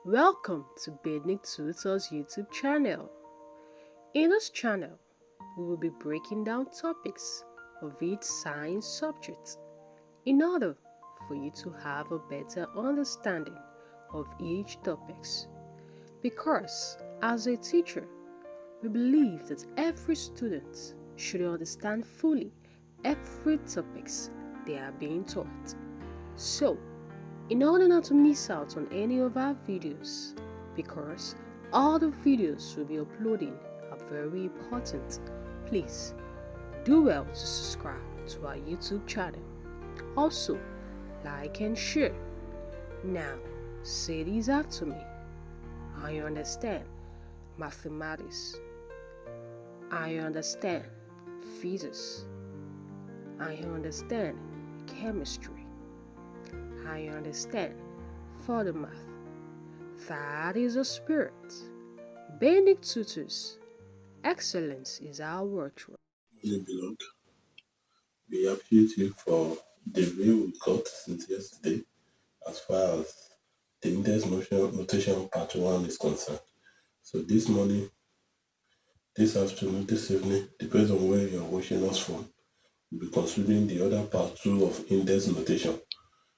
Welcome to Bednik Tutors YouTube channel. In this channel, we will be breaking down topics of each science subject in order for you to have a better understanding of each topics. Because as a teacher, we believe that every student should understand fully every topics they are being taught. So, in order not to miss out on any of our videos, because all the videos we'll be uploading are very important, please do well to subscribe to our YouTube channel. Also, like and share. Now, say these after me. I understand mathematics. I understand physics. I understand chemistry. I understand for the math. That is a spirit. Basic tutors. Excellence is our virtue. Beloved, we appreciate you for the way we got since yesterday as far as the index notation part 1 is concerned. So this morning, this afternoon, this evening, depends on where you're watching us from, we'll be considering the other part 2 of index notation.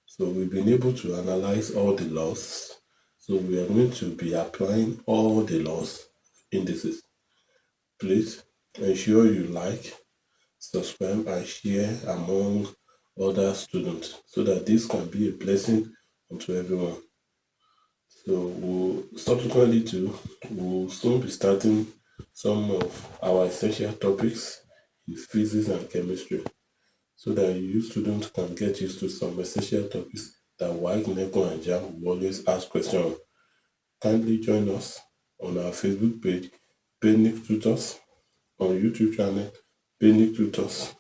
So we've been able to analyze all the laws. So we are going to be applying all the laws indices. Please ensure you like, subscribe, and share among other students so that this can be a blessing unto everyone. So we'll soon be starting some of our essential topics in physics and chemistry so that you students can get used to some essential topics that WAEC, NECO, and JAM will always ask questions on. Kindly join us on our Facebook page, Bednik Tutors, on YouTube channel, Bednik Tutors,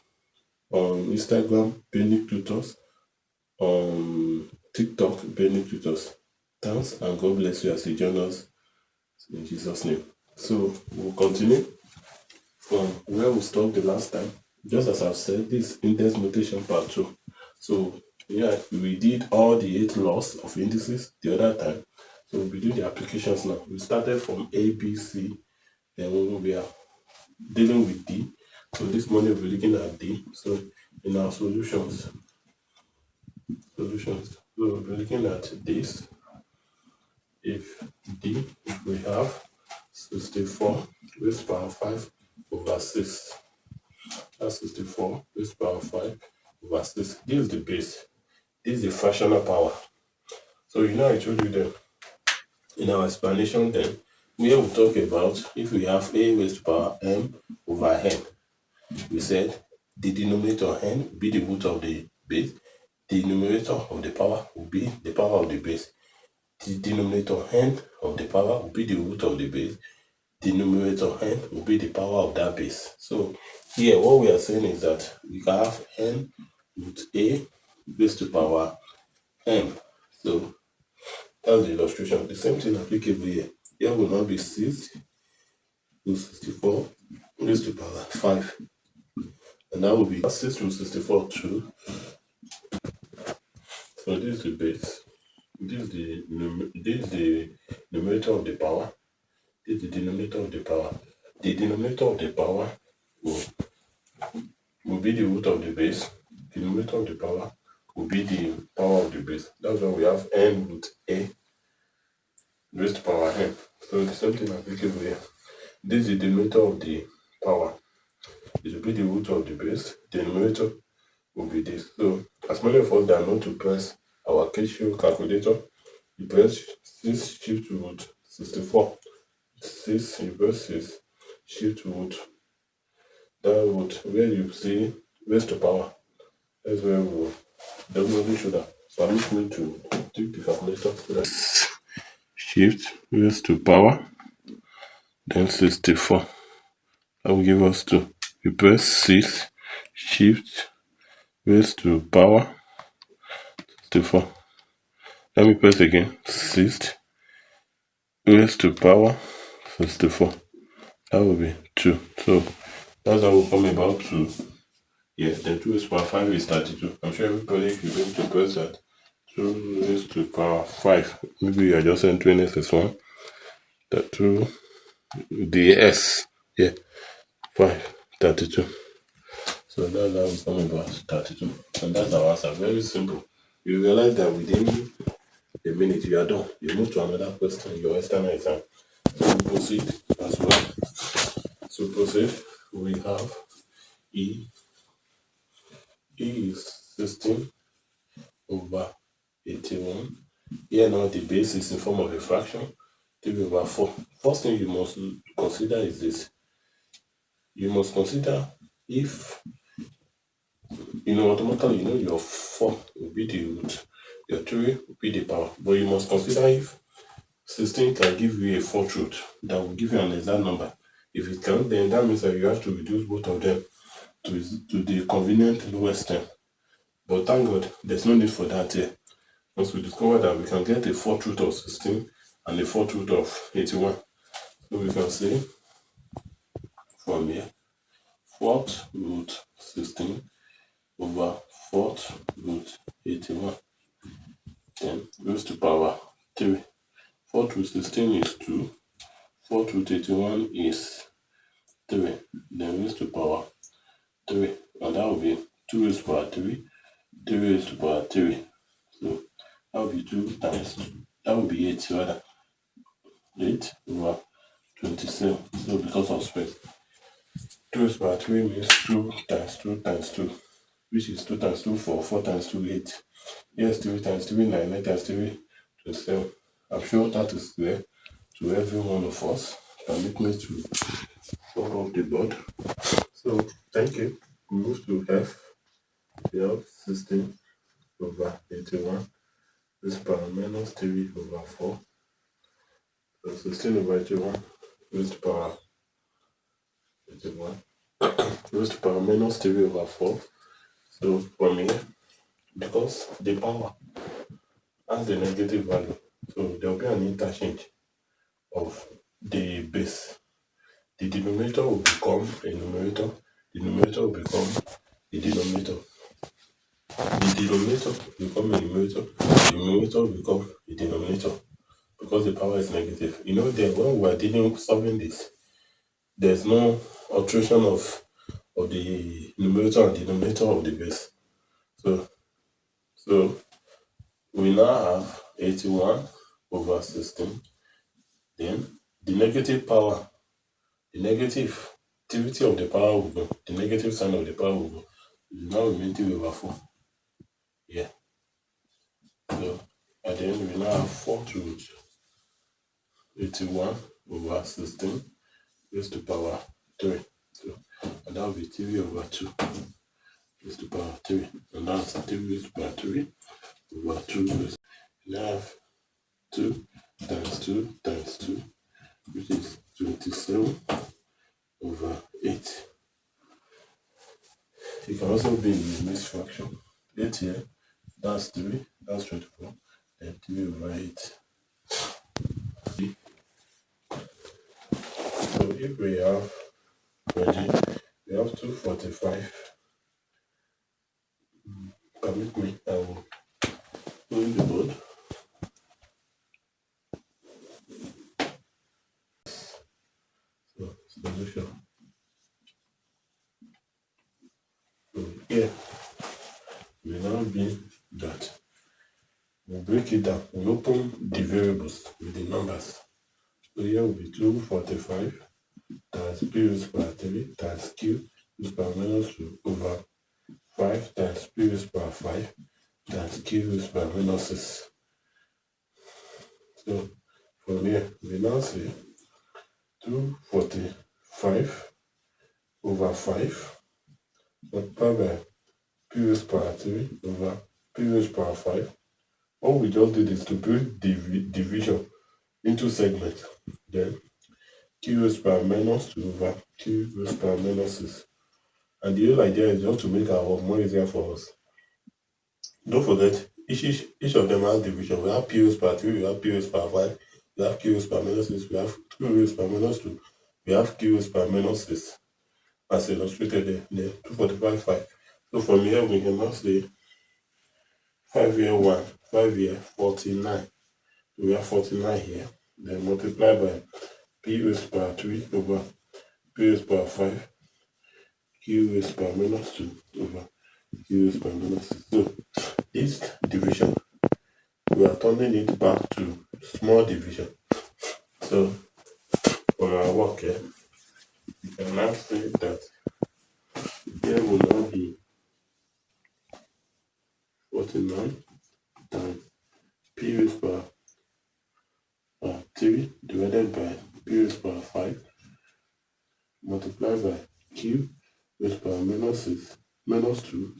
on Instagram, Bednik Tutors, on TikTok, Bednik Tutors. Thanks and God bless you as you join us in Jesus' name. So we'll continue from where we stopped the last time. Just as I've said, this index notation part 2. So yeah, we did all the 8 laws of indices the other time. So we'll be doing the applications now. We started from A, B, C, then we are dealing with D. So this morning we'll be looking at D. So in our solutions, so we'll be looking at this. If D, if we have 64 raised to power 5 over 6. That's 64 raised to power 5 over 6. This is the base. This is the fractional power. So I told you then in our explanation then, where we talk about if we have a raised to power m over n, we said the denominator n will be the root of the base. The numerator of the power will be the power of the base. The denominator n of the power will be the root of the base. The numerator n will be the power of that base. So here what we are saying is that we can have n root a raised to power m. So that's the illustration. The same thing applicable here. Here will not be 6 to 64 raised to power 5. And that will be 6 to 64 2. So this is the base. This is the numerator of the power. This is the denominator of the power. The denominator of the power will be the root of the base. The numerator of the power will be the power of the base. That's why we have n root a raised to power n. So the same thing applicable here. This is the denominator of the power. It will be the root of the base. The numerator will be this. So as many of us that know to press our Casio calculator, you press 6 shift to root 64. 6 you press 6 shift to root. That root where you see raised to power. That's where we will definitely should have. Permit me to take the calculator so that shift raised to power, then 64. That will give us 2. We press 6 shift raised to power 64. Let me press again. 6 raised to power 64. That will be 2. So that's how we'll come about 2. Yes, then 2 raised to power 5 is 32. I'm sure everybody, if you're going to press that, 2 raised to the power 5. Maybe you are just entering this as 1. The 2, the S, yeah, 5, 32. So that's how we come about 32. And that's our answer. Very simple. You realize that within a minute you are done. You move to another question, your external exam. So we proceed as well. So proceed. We have E. E is 16 over 81. Here now the base is in form of a fraction. 3 over 4. First thing you must consider is this. You must consider if, automatically, your 4 will be the root, your 3 will be the power. But you must consider if 16 can give you a 4th root that will give you an exact number. If it can, then that means that you have to reduce both of them to the convenient lowest term. But thank God, there's no need for that here. Once we discover that we can get a 4th root of 16 and a 4th root of 81. So we can say from here, 4th root 16 over 4th root 81. Then raised to power 3. 4th root 16 is 2. 4th root 81 is 3. Then raised to power 3. And that will be 2 raised to power 3. 3 raised to power 3. So that will be 2 times 2. That will be 8 rather. 8 over 27. So because of space, 2 raised to power 3 means 2 times 2 times 2. Which is 2 times 2, 4. 4 times 2, 8. Yes, 3 times 3, 9. 9 times 3, 27. I'm sure that is clear to every one of us. Permit me to go off the board. So, thank you. We move to F. We have 16 over 81. This power minus 3 over 4. So, 16 over 81 raised to power 81. Raised to power minus 3 over 4. So, from here, because the power has the negative value, so there will be an interchange of the base. The denominator will become a numerator. The numerator will become a denominator. The denominator will become a numerator. The numerator will become a denominator because the power is negative. Then when we are solving this, there's no alteration of the numerator and denominator of the base. So we now have 81 over 16. Then the negative power, the negativity of the power will go. The negative sign of the power will go. It now remain 3 over 4. Yeah. So at the end, we now have 4 root 81 over 16 raised to power 3. So, and that will be 3 over 2 raised to power 3. And that's 3 raised to power 3 over 2. We have 2 times 2 times 2, which is 27 over 8. It can also be in the mixed fraction. 8 here, that's 3, that's 24, then 3 over 8. So if we have ready, we have 245. Permit me, I will go in the board. So solution. So here we now be that we break it down. We open the variables with the numbers. So here will be 245 times p raised to power 3 times q raised to power minus 2 over 5 times p raised to power 5 times q raised to power minus 6. So from here, we now see 245 over 5 multiplied by p raised to power 3 over p raised to power 5. All we just did is to break division into segments. Then q raised to power minus 2 over q raised to power minus 6. And the whole idea is just to make our work more easier for us. Don't forget, each of them has division. We have p raised to power 3, we have p raised to power 5, we have q raised to power minus 6, we have q raised to power minus 2, we have q raised to power minus 6, as illustrated there, 245, 5. So from here we can now say 5 here 1, 5 here, 49. We have 49 here. Then multiply by p raised to power 3 over p raised to power 5 q raised to power minus 2 over q raised to power minus 6. So this division, we are turning it back to small division. So for our work here, we can now say that here will now be 49 times p raised to power 3 divided by p raised to power 5 multiplied by q raised to power minus 6 minus 2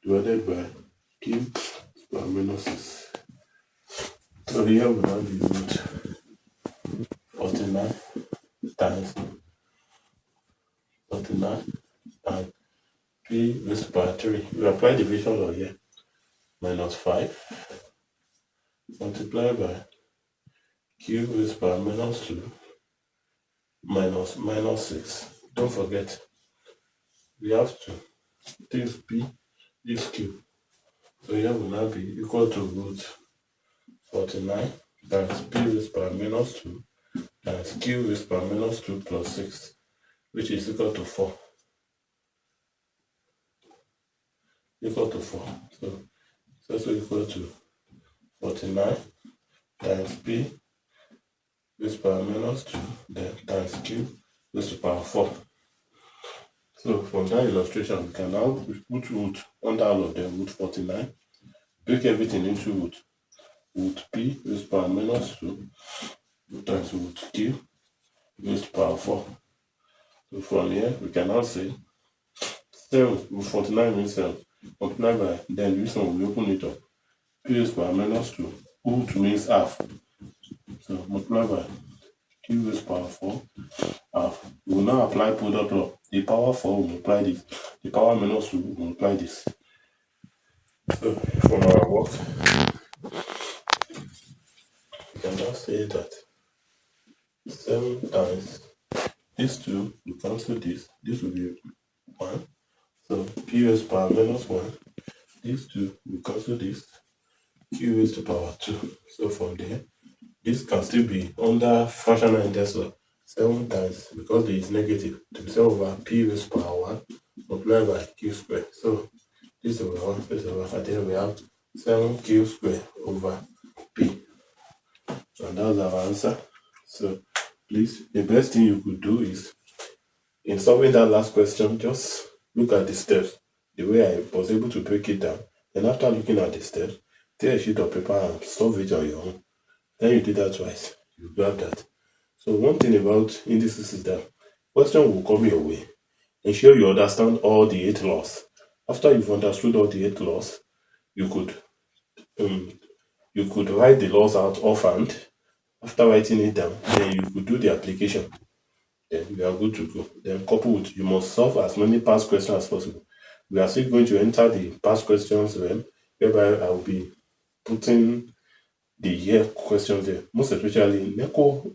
divided by q raised to power minus 6. So here we now be root 49 times 49 and p raised to power 3. We apply division law here. Minus 5 multiplied by q raised to power minus 2 minus 6. Don't forget, we have to this p, this q. So here will now be equal to root 49 times p raised to power minus 2 times q raised to power minus 2 plus 6, which is equal to 4. Equal to 4. So it's also equal to 49 times p raised to power minus 2 then times q raised to power 4. So from that illustration, we can now put root under all of them, root 49, break everything into root. Root p raised to power minus 2 times root q raised to power 4. So from here, we can now say 7, root 49 means 7, multiply by, then this one we open it up. P raised to power minus 2, root means half. So multiply by q raised to power 4 half. We will now apply product law. The power 4 will multiply this. The power minus 2 will multiply this. So from our work, we can just say that 7 times these 2 will cancel this. This will be 1. So p raised to power minus 1. These 2 will cancel this. Q raised to power 2. So from there, this can still be under fractional index law. 7 times, because there is negative, to be 7 over p raised to power 1 multiplied by q squared. So this over 1, this over, and then we have 7q squared over p. And that's our answer. So please, the best thing you could do is, in solving that last question, just look at the steps, the way I was able to break it down. Then after looking at the steps, take a sheet of paper and solve it on your own. Then you do that twice. You grab that. So one thing about indices is that question will come your way. Ensure you understand all the 8 laws. After you've understood all the 8 laws, you could write the laws out offhand. After writing it down, then you could do the application. Then you are good to go. Then couple with, you must solve as many past questions as possible. We are still going to enter the past questions realm, whereby I will be putting the year questions there. Most especially, NECO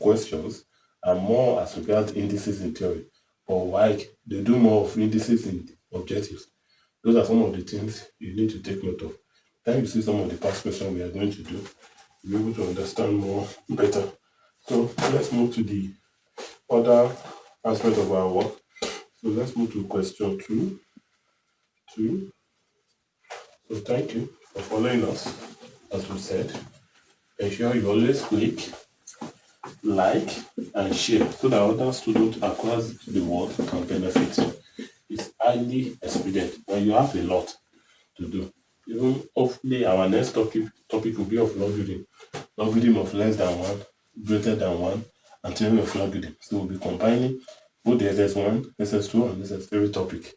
questions are more as regards indices in theory. But WAEC, they do more of indices in objectives. Those are some of the things you need to take note of. Then you see some of the past questions we are going to do, you'll be able to understand more better. So let's move to the other aspect of our work. So let's move to question 2. So thank you for following us. As we said, ensure you always click like and share so that other students across the world can benefit. It's highly expedient when you have a lot to do. Even hopefully our next topic will be of logarithm of less than 1, greater than 1, and theory of logarithm. So we'll be combining both the SS1, SS2, and SS3 topic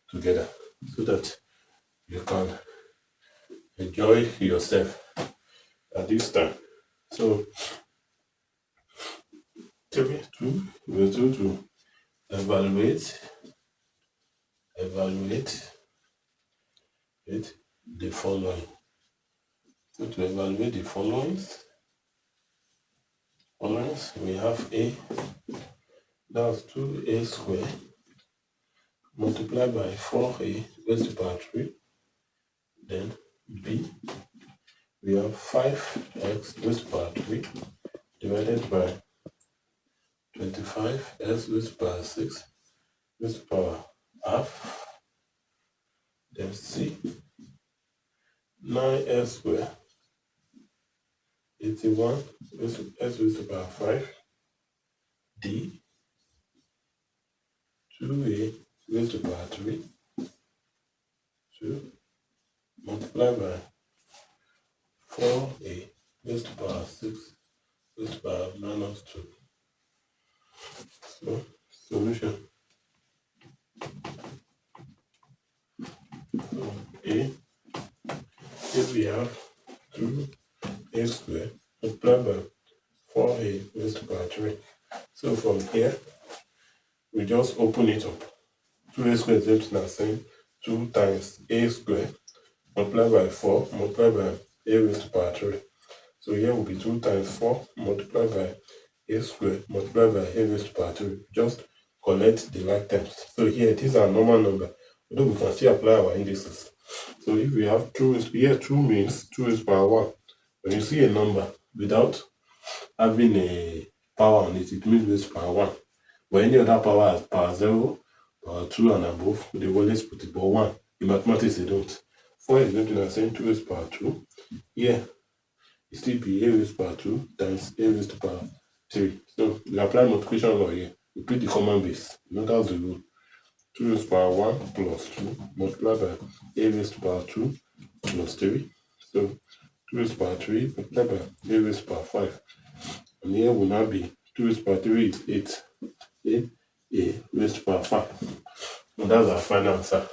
together so that you can enjoy yourself at this time. So theory 2, we're going to evaluate the following. So to evaluate the following, we have a, that's 2a squared multiplied by 4a raised to power 3 Then b, we have 5x raised to power 3 divided by 25x raised to power 6 raised to power half. Then c, 9x squared 81 x raised to power 5 d 2a raised to power 3 2 multiplied by 4a raised to power 6 raised to power minus 2. So, solution. So, a, here we have 2a squared multiplied by 4a raised to power 3. So, from here, we just open it up. 2a squared is empty now, saying 2 times a squared multiplied by 4 multiplied by a raised to power 3. So here will be 2 times 4 multiplied by a squared multiplied by a raised to power 3. Just collect the like terms. So here, these are normal number, although we can still apply our indices. So if we have 2 here, 2 means 2 raised to power 1. When you see a number without having a power on it, it means raised to power 1. But any other power as power 0, power 2 and above, they always put it, but 1. In mathematics, they don't. 4 is going to be saying 2 raised to power 2. Here, it still be a raised to power 2 times a raised to power 3. So we apply multiplication law here. We put the common base. You know that's the rule. 2 raised to power 1 plus 2 multiplied by a raised to power 2 plus 3. So 2 raised to power 3 multiplied by a raised to power 5. And here will now be 2 raised to power 3 is 8. A raised to power 5. And that's our final answer.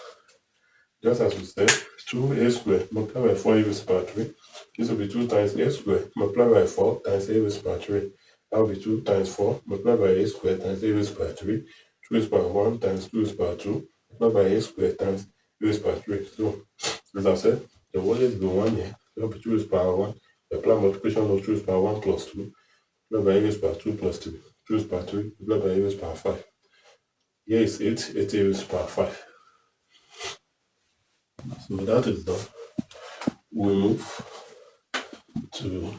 Just as we said, 2a squared multiplied by 4a raised to power 3. This will be 2 times a squared multiplied by 4 times a raised to power 3. That will be 2 times 4 multiplied by a squared times a raised to power 3. 2 raised to power 1 times 2 raised to power 2 multiplied by a squared times a raised to power 3. So, as I said, there will always be 1 here. That will be 2 raised to power 1. We apply multiplication of 2 raised to power 1 plus 2 multiplied by a raised to power 2 plus 3. 2 raised to power 3 multiplied by a raised to power 5. Here is 8, 8 a raised to power 5. So that is done. We move to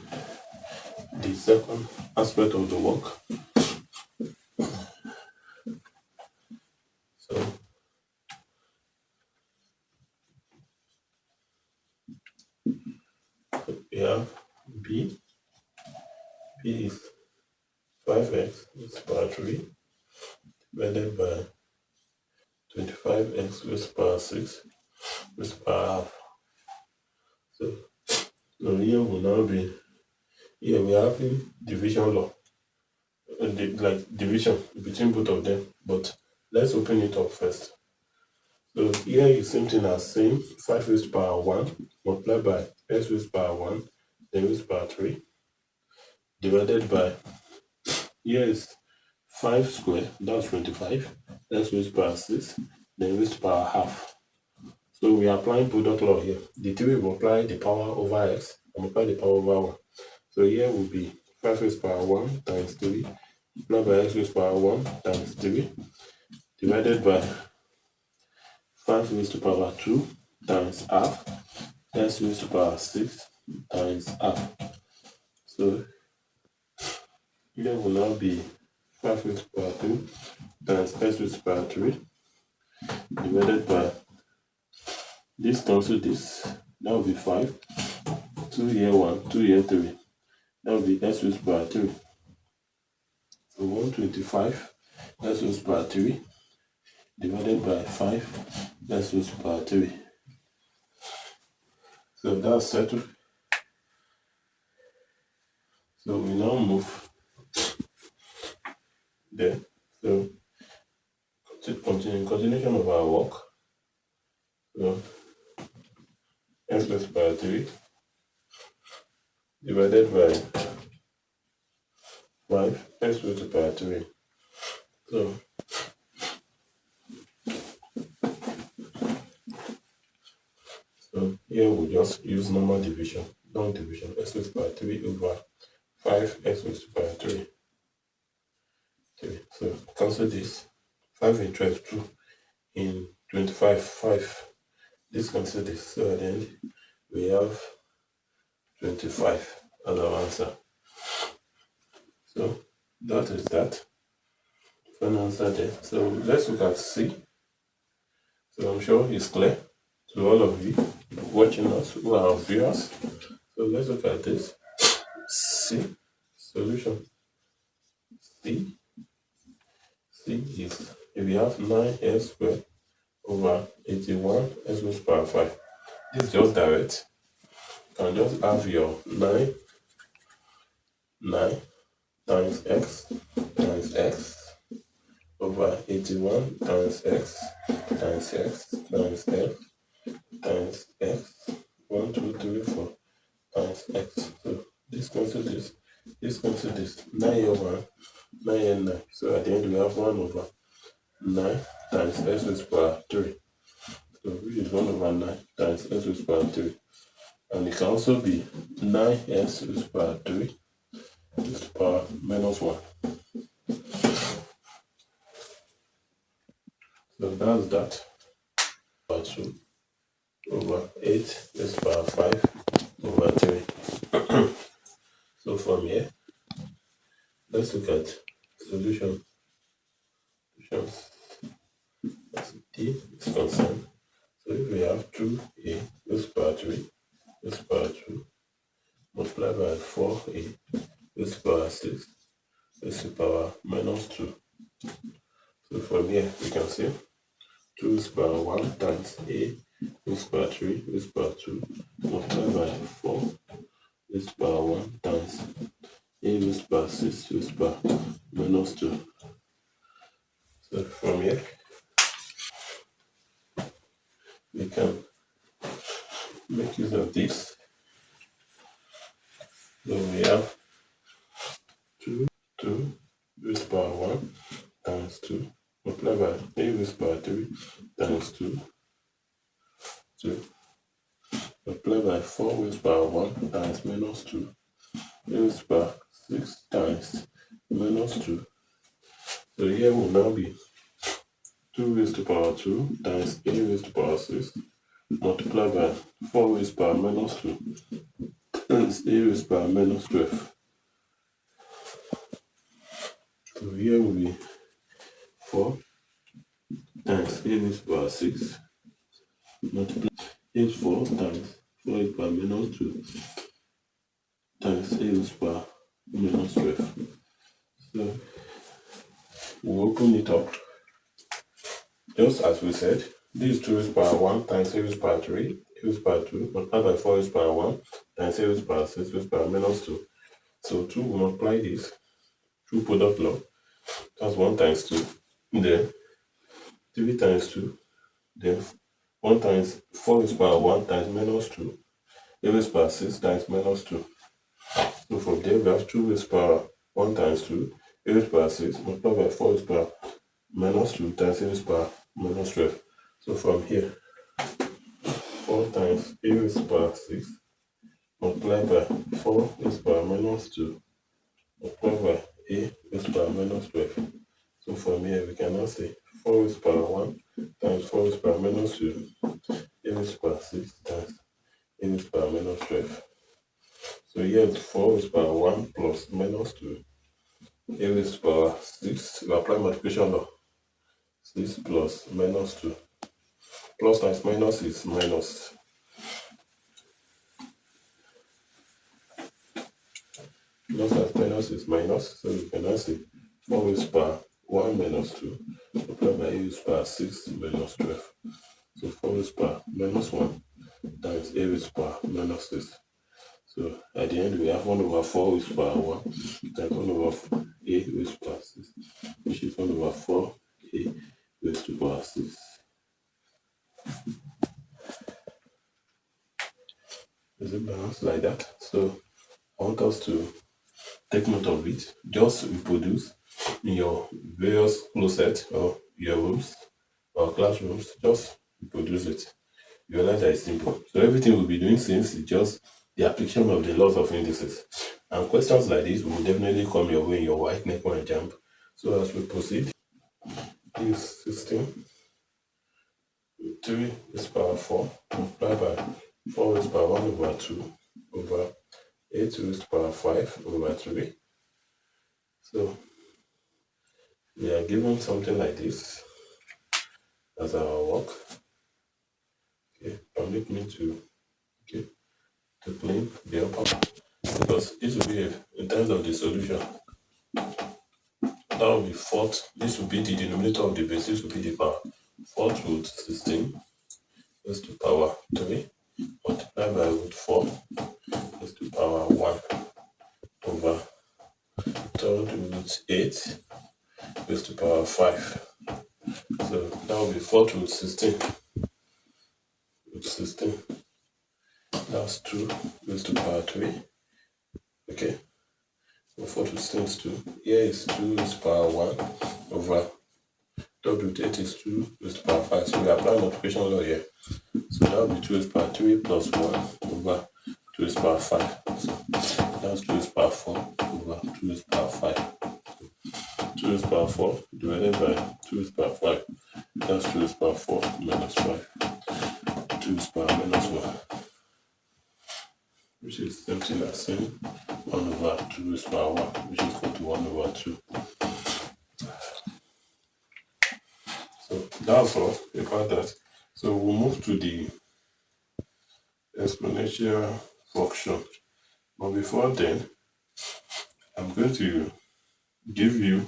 the second aspect of the work. So we have b. B is 5x raised to power 3 divided by 25x raised to power 6 raised to power half. So here will now be, here we are having division law, like division between both of them, but let's open it up first. So here is same thing as saying 5 raised to power 1 multiplied by x raised to power 1 then raised to power 3 divided by, here is 5 squared, that's 25, x raised to power 6 then raised to power half. So we are applying product law here. The 3 will apply the power over x and apply the power over 1. So here will be 5 raised to power 1 times 3 multiplied by x raised to power 1 times 3 divided by 5 raised to power 2 times half x raised to power 6 times half. So here will now be 5 raised to power 2 times x raised to power 3 divided by, this cancel this, that will be 5, 2 here 1, 2 here 3, that will be x raised to power 3. So 125 x raised to power 3 divided by 5 x raised to power 3. So that's settled. So we now move there. So continuation of our work. So x raised to power 3 divided by 5 x raised to power 3. So here we'll just use normal division, non-division, x raised to power 3 over 5 x raised to power 3. So cancel this. 5 in 12, 2. In 25, 5. This cancel this. So at the end, we have 25 as our answer. So that is that. Final answer there. So let's look at C. So I'm sure it's clear to all of you watching us who are our viewers. So let's look at this. C. Solution. C. C is if you have 9x squared over 81 x raised to the power 5. This is just direct. You can just have your 9 times x over 81 times x times x times x times x 1, 2, 3, 4 times x. So this cancel this cancel this 9 here 1, 9 here 9. So at the end we have 1 over 9 times x raised to the power 3. So which is 1 over 9 times x raised to the power 3. And it can also be 9x raised to the power 3 raised to the power minus 1. So that's that. Power 2 over 8 raised to the power 5 over 3. So from here, let's look at solution. As D is concerned. So if we have 2a raised to the power 3 raised to the power 2 multiplied by 4a raised to the power 6 raised to the power minus 2. So from here we can see 2 raised to the power 1 times a raised to the power 3 raised to the power 2 multiplied by 4 raised to the power 1 times a raised to the power 6 raised to the power minus 2. So from here we can make use of this. So we have 2 raised to the power 1 times 2 multiplied by a raised to the power 3 times 2 multiplied by 4 raised to the power 1 times minus 2 a raised to the power 6 times minus 2. So here will now be 2 raised to the power 2 times a raised to the power 6 multiplied by 4 raised to the power minus 2 times a raised to the power minus 12. So here will be 4 times a raised to the power 6 multiplied is 4 times 4 raised to the power minus 2 times a raised to the power minus 12. So we'll open it up. Just as we said, this is 2 raised to the power 1 times a raised to the power 3, a raised to the power 2, multiplied by 4 raised to the power 1 times a raised to the power 6 raised to the power minus 2. So 2 will multiply this through product law. That's 1 times 2. Then 3 times 2. Then 1 times 4 raised to the power 1 times minus 2. A raised to the power 6 times minus 2. So from there we have 2 raised to the power 1 times 2. A raised to the power 6 multiplied by 4 raised to the power minus 2 times a raised to the power minus 12. So from here, 4 times a raised to the power 6 multiplied by 4 raised to the power minus 2 multiplied by a raised to the power minus 12. So from here we can now say 4 raised to the power 1 times 4 raised to the power minus 2 a raised to the power 6 times a raised to the power minus 12. So here it's 4 raised to the power 1 plus minus 2 a raised to the power 6. We apply multiplication law. 6 plus minus 2. Plus times minus is minus. Plus times minus is minus. So we can now say 4 raised to the power 1 minus 2 multiplied by a raised to the power 6 minus 12. So 4 raised to the power minus 1 times a raised to the power minus 6. So at the end we have 1 over 4 raised to the power 1 times 1 over a raised to the power 6, which is 1 over 4 a raised to the power 6. Is it balanced like that? So I want us to take note of it. Just reproduce in your various closet or your rooms or classrooms. Just reproduce it. You realize that it's simple. So everything we'll be doing since is just the application of the laws of indices. And questions like this will definitely come your way in your white neck one exam. So as we proceed, is 16 3 raised to power 4 multiplied by 4 raised to power 1 over 2 over 8 raised to power 5 over 3. So we are given something like this as our work. Okay, permit me to clean the upper because this will be in terms of the solution. That will be 4. This will be the denominator of the base. This will be the power. 4 root 16 raised to power 3 multiplied by root 4 raised to power 1 over 3rd root 8 raised to power 5. So that will be 4 root 16. Root 16. That's 2 raised to power 3. Okay. So 4 root 16 is 2. Here is 2 raised to power 1 over 3rd root 8 is 2 raised to power 5. So we apply multiplication law here. So that will be 2 raised to power 3 plus 1 over 2 raised to power 5. So that's 2 raised to power 4 over 2 raised to power 5. 2 raised to power 4 divided by 2 raised to power 5. That's 2 raised to power 4 minus 5. 2 raised to power minus 1. Which is something as same 1 over 2 raised to power 1, which is equal to 1 over 2. So that's all about that. So we'll move to the exponential function. But before then, I'm going to give you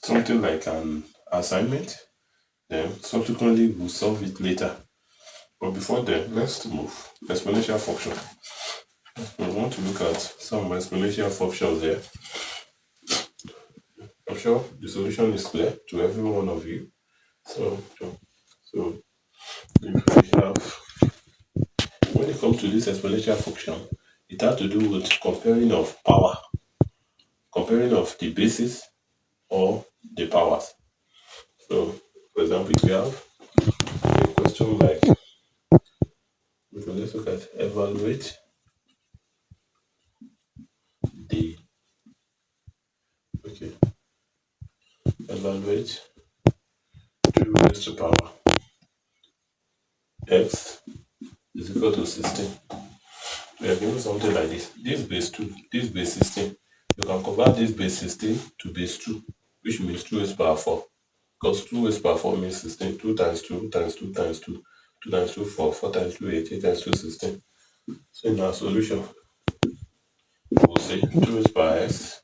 something like an assignment. Then subsequently we'll solve it later. But before then, let's move exponential function. We want to look at some exponential functions here. I'm sure the solution is clear to every one of you. So if we have, when it comes to this exponential function, it has to do with comparing of power, comparing of the bases or the powers. So, for example, if we have a question like, let's look at evaluate the, evaluate 2 raised to power x is equal to 16. We are given something like this. This base 2, this base 16. You can convert this base 16 to base 2, which means 2 raised to power 4. Because 2 raised to power 4 means 16. 2 times 2 times 2 times 2. 2 times 2, 4. 4 times 2, 8. 8 times 2, 16. So in our solution, we'll say 2 raised to power s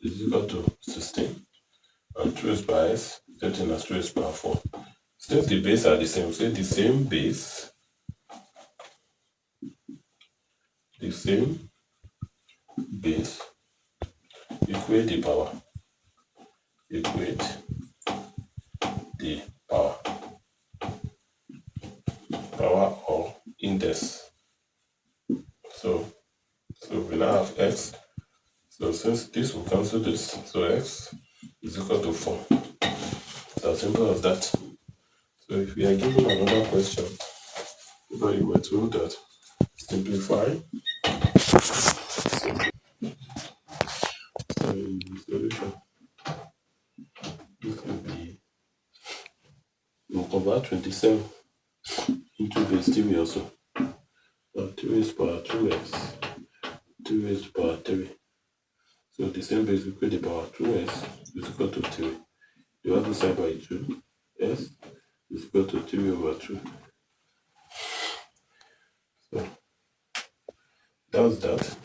is equal to 16. And 2 raised to power s is written as 2 raised to power 4. Since the base are the same, we say the same base equate the power. Equate the power or index. So we now have x. So since this will cancel this, so x is equal to 4. It's as simple as that. So if we are given another question, where you were told that simplify, so in the solution, this will be, we'll convert 27 into base 3 also. So 2 raised to power 2x, 2 raised to power 3. So the same base equate the power 2s is equal to 3. Divide this side by 2, s is equal to 3 over 2. So that's that.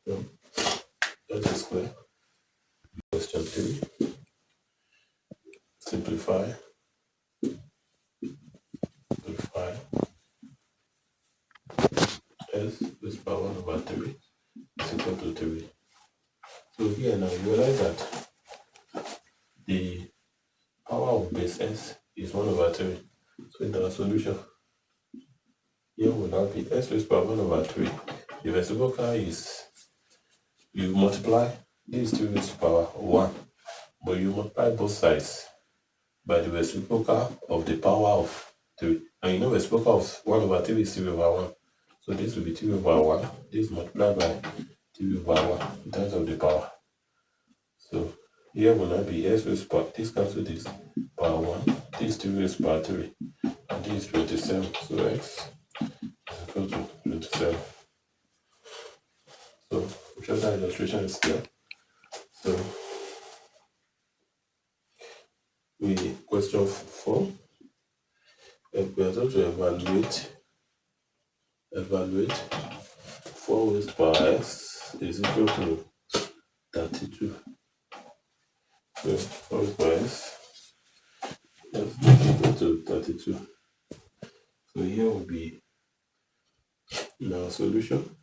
So that is clear. Question 3. Simplify s raised to power 1 over 3 is equal to 3. So here now you realize that the power of base s is 1 over 3. So in our solution, here will now be s raised to power 1 over 3. The reciprocal is, you multiply these 2 raised to power 1, but you multiply both sides by the reciprocal of the power of 3. And you know reciprocal of 1 over 3 is 3 over 1. So this will be 3 over 1. This multiplied by 3 over 1 in terms of the power. So Here will now be s raised to power, this cancel this, power 1, this 2 raised to power 3, and this is 27, so x is equal to 27. So, I'm sure that illustration is clear. So, question 4, we are going to evaluate 4 raised to power s is equal to 32. So 4 raised to power s is equal to 32. So here will be in our solution,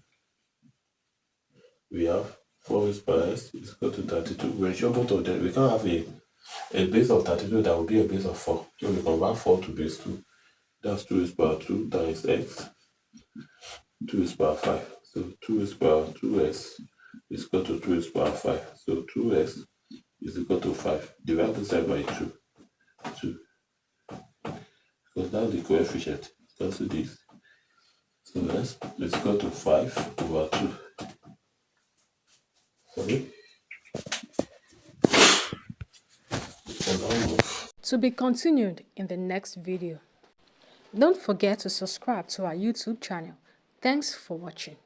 we have 4 raised to power s is equal to 32. We ensure both of them. We can't have a base of 32 that will be a base of 4. So we convert 4 to base 2. That's 2 raised to power 2 times x, 2 raised to power 5. So 2 raised to power 2s is equal to 2 raised to power 5. So 2s is equal to 5. Divide this side by 2. Because that's the coefficient. Cancel this. So s is equal to 5 over 2. Sorry. And almost. To be continued in the next video. Don't forget to subscribe to our YouTube channel. Thanks for watching.